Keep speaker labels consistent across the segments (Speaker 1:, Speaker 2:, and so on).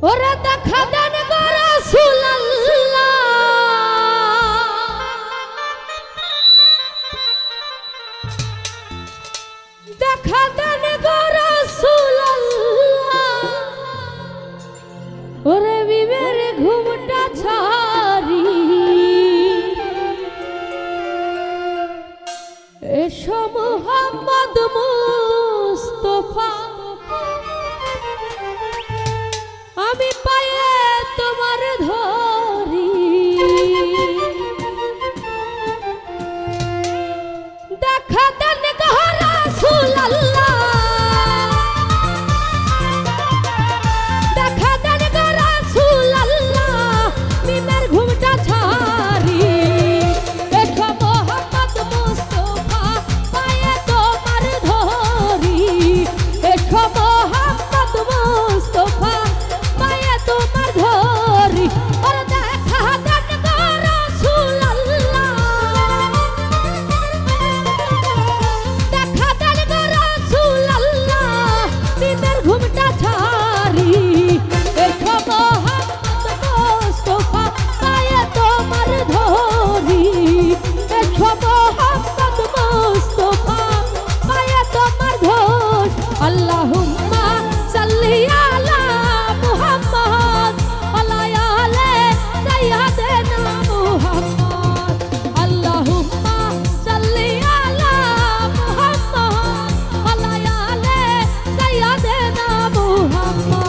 Speaker 1: ওরা দেখা দেন গো রাসূলুল্লাহ, দেখা দেন গো রাসূলুল্লাহ, ওরে বিবের ঘুমটা ছাড়ি এসো মুহাম্মদ মুস্তাফা, আমি পায়ে তোমার ধরি, দেখা দেন গো রাসূলুল্লাহ, দেখা দেন গো রাসূলুল্লাহ, মিমের ঘুমটা ছাড়ি এসো মুহাম্মদ মুস্তাফা, পায়ে তোমার ধরি, এসো মুহাম্মদ মুস্তাফা, পায়ে তোমার ধরি, ওরে দেখা দেন গো রাসূলুল্লাহ, দেখা দেন গো রাসূলুল্লাহ, মিমের ঘুমটা ছাড়ি এসো মুহাম্মদ মুস্তাফা, পায়ে তোমার ধরি, এসো মুহাম্মদ মুস্তাফা, পায়ে তোমার ধরি, আল্লাহুম্মা সাল্লি আলা মুহাম্মদ ওয়া আলা সাইয়্যিদিনা মুহাম্মদ, আল্লাহুম্মা সাল্লি আলা মুহাম্মদ ওয়া আলা সাইয়্যিদিনা মুহাম্মদ।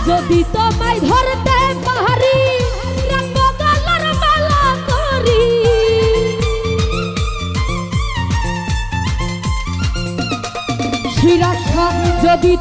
Speaker 1: যদি তোমায় ধরতে পারি রাখবো গলার মালা করি, শিরাশা যদি